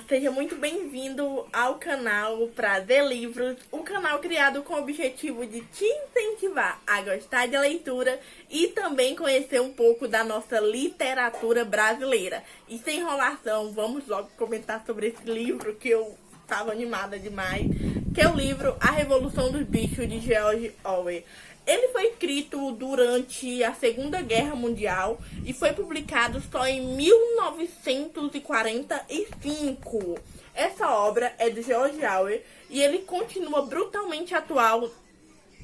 seja muito bem-vindo ao canal Prazer Livros, o canal criado com o objetivo de te incentivar a gostar de leitura e também conhecer um pouco da nossa literatura brasileira. E sem enrolação, vamos logo comentar sobre esse livro que eu estava animada demais, que é o livro A Revolução dos Bichos, de George Orwell. Ele foi escrito durante a Segunda Guerra Mundial e foi publicado só em 1945. Essa obra é de George Orwell e ele continua brutalmente atual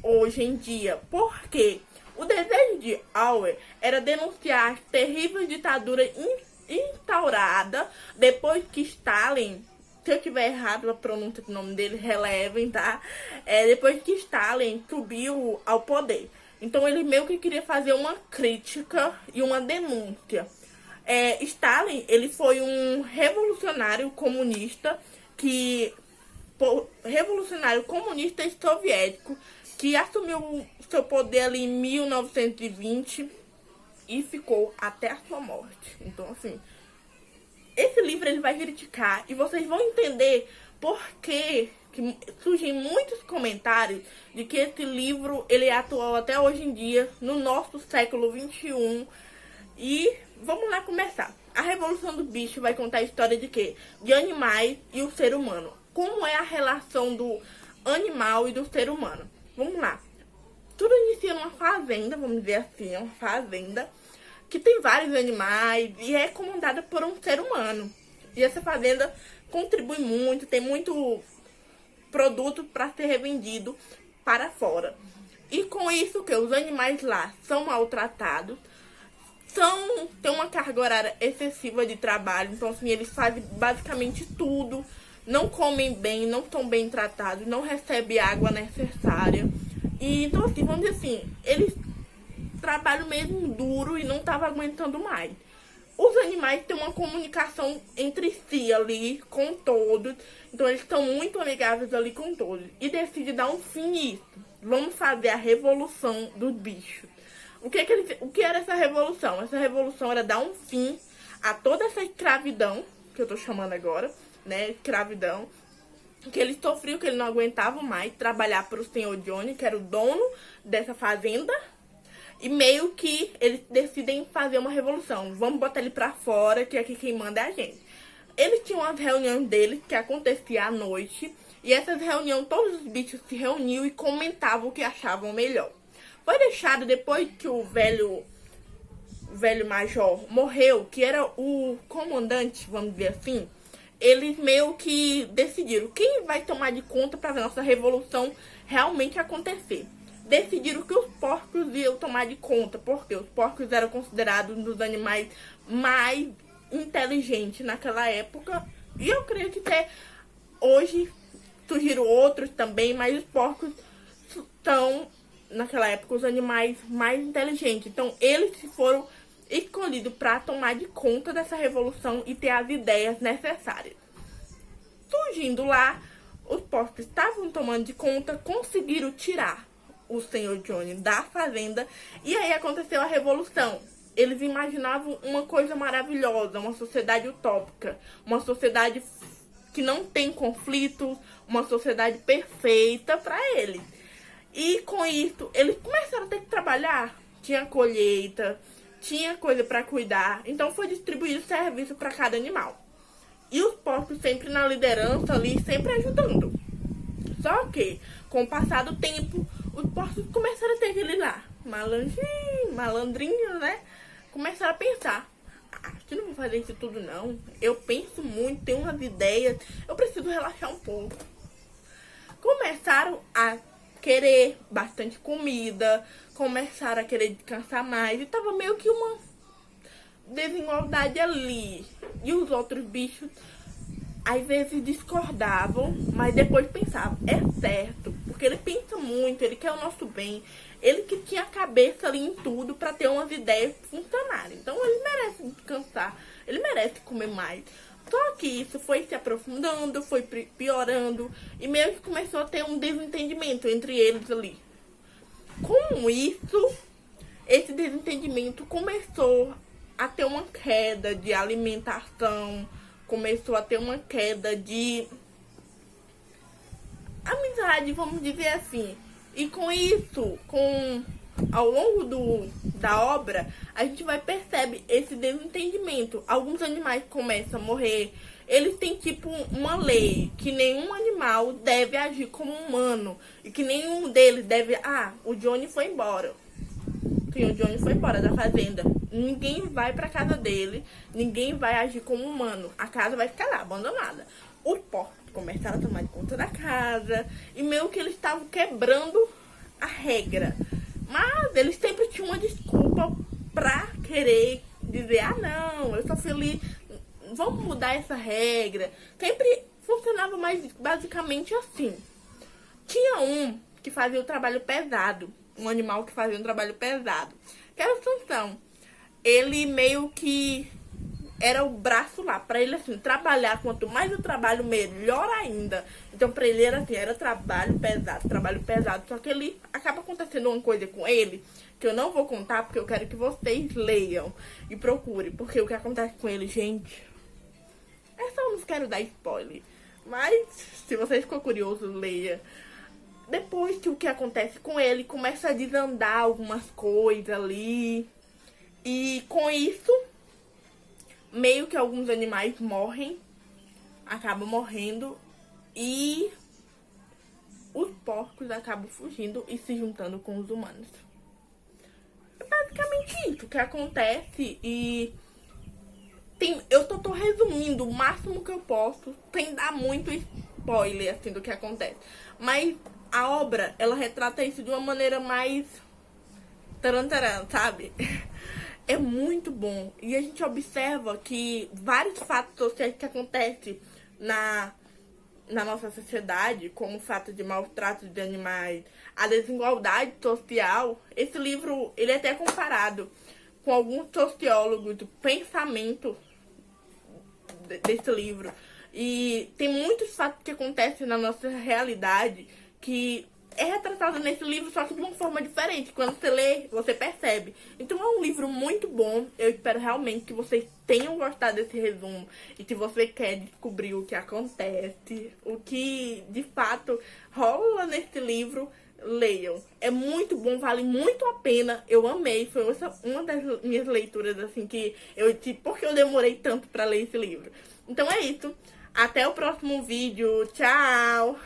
hoje em dia. Porque o desejo de Orwell era denunciar a terrível ditadura instaurada depois que Stalin... Se eu tiver errado a pronúncia do nome dele, relevem, tá? Depois que Stalin subiu ao poder. Então ele meio que queria fazer uma crítica e uma denúncia. Stalin, ele foi um revolucionário comunista e soviético que assumiu seu poder ali em 1920 e ficou até a sua morte. Então, assim... Esse livro ele vai criticar e vocês vão entender por que surgem muitos comentários de que esse livro ele é atual até hoje em dia, no nosso século XXI. E vamos lá começar. A Revolução do Bicho vai contar a história de quê? De animais e o ser humano. Como é a relação do animal e do ser humano? Vamos lá. Tudo inicia numa fazenda, vamos dizer assim, uma fazenda que tem vários animais e é comandada por um ser humano. E essa fazenda contribui muito, tem muito produto para ser revendido para fora. E com isso que os animais lá são maltratados, tem uma carga horária excessiva de trabalho, então assim, eles fazem basicamente tudo, não comem bem, não estão bem tratados, não recebem a água necessária. E então assim, vamos dizer assim, eles trabalho mesmo duro e não estava aguentando mais. Os animais têm uma comunicação entre si ali com todos, então eles estão muito amigáveis ali com todos e decidem dar um fim nisso. Vamos fazer a revolução dos bichos. O que era essa revolução? Essa revolução era dar um fim a toda essa escravidão, que eu tô chamando agora, né, escravidão, que eles sofriam, que eles não aguentavam mais trabalhar para o senhor Johnny, que era o dono dessa fazenda. E meio que eles decidem fazer uma revolução. Vamos botar ele pra fora, que aqui quem manda é a gente. Eles tinham as reuniões deles, que acontecia à noite. E essas reuniões, todos os bichos se reuniam e comentavam o que achavam melhor. Foi deixado depois que o velho major morreu, que era o comandante, vamos dizer assim. Eles meio que decidiram quem vai tomar de conta para ver nossa revolução realmente acontecer. Decidiram que os porcos iam tomar de conta, porque os porcos eram considerados um dos animais mais inteligentes naquela época. E eu creio que até hoje surgiram outros também, mas os porcos são, naquela época, os animais mais inteligentes. Então, eles foram escolhidos para tomar de conta dessa revolução e ter as ideias necessárias. Surgindo lá, os porcos estavam tomando de conta, conseguiram tirar o senhor Johnny da fazenda e aí aconteceu a revolução. Eles imaginavam uma coisa maravilhosa, uma sociedade utópica, uma sociedade que não tem conflitos, uma sociedade perfeita para eles. E com isso, eles começaram a ter que trabalhar, tinha colheita, tinha coisa para cuidar, então foi distribuído serviço para cada animal. E os porcos sempre na liderança ali, sempre ajudando. Só que, com o passar do tempo, os porcos começaram a ter aquele lá, malandrinho, né? Começaram a pensar, acho que não vou fazer isso tudo não. Eu penso muito, tenho umas ideias, eu preciso relaxar um pouco. Começaram a querer bastante comida, começaram a querer descansar mais. E tava meio que uma desigualdade ali. E os outros bichos às vezes discordavam, mas depois pensavam, é certo, porque ele pensa muito, ele quer o nosso bem, ele que tinha a cabeça ali em tudo para ter umas ideias funcionarem. Então ele merece descansar, ele merece comer mais. Só que isso foi se aprofundando, foi piorando e meio que começou a ter um desentendimento entre eles ali. Com isso, esse desentendimento começou a ter uma queda de alimentação, começou a ter uma queda de amizade, vamos dizer assim. E com isso, ao longo da obra, a gente vai perceber esse desentendimento. Alguns animais começam a morrer. Eles têm tipo uma lei que nenhum animal deve agir como humano. E que nenhum deles deve... Ah, o Johnny foi embora. Sim, o Johnny foi embora da fazenda. Ninguém vai pra casa dele. Ninguém vai agir como humano. A casa vai ficar lá, abandonada. Os porcos começaram a tomar conta da casa. E meio que eles estavam quebrando a regra. Mas eles sempre tinham uma desculpa pra querer dizer: ah, não, eu sou feliz, vamos mudar essa regra. Sempre funcionava mais basicamente assim. Tinha um que fazia o trabalho pesado, um animal que fazia um trabalho pesado, que era o Sansão. Ele meio que era o braço lá, pra ele assim, trabalhar, quanto mais o trabalho, melhor ainda. Então pra ele era assim, era trabalho pesado, só que ele acaba acontecendo uma coisa com ele, que eu não vou contar, porque eu quero que vocês leiam e procurem, porque o que acontece com ele, gente, é só, não quero dar spoiler, mas se vocês ficou curioso, leia. Depois que o que acontece com ele, começa a desandar algumas coisas ali, e com isso meio que alguns animais morrem, acabam morrendo, e os porcos acabam fugindo e se juntando com os humanos. É basicamente isso que acontece. E eu tô resumindo o máximo que eu posso, sem dar muito spoiler assim do que acontece. Mas a obra, ela retrata isso de uma maneira mais tarantaran, sabe? É muito bom. E a gente observa que vários fatos sociais que acontecem na nossa sociedade, como o fato de maltrato de animais, a desigualdade social. Esse livro, ele é até comparado com alguns sociólogos do pensamento desse livro. E tem muitos fatos que acontecem na nossa realidade que é retratado nesse livro, só que de uma forma diferente. Quando você lê, você percebe. Então é um livro muito bom. Eu espero realmente que vocês tenham gostado desse resumo. E se você quer descobrir o que acontece, o que de fato rola nesse livro, leiam. É muito bom, vale muito a pena. Eu amei. Foi uma das minhas leituras, assim, que eu disse, porque eu demorei tanto pra ler esse livro. Então é isso. Até o próximo vídeo. Tchau!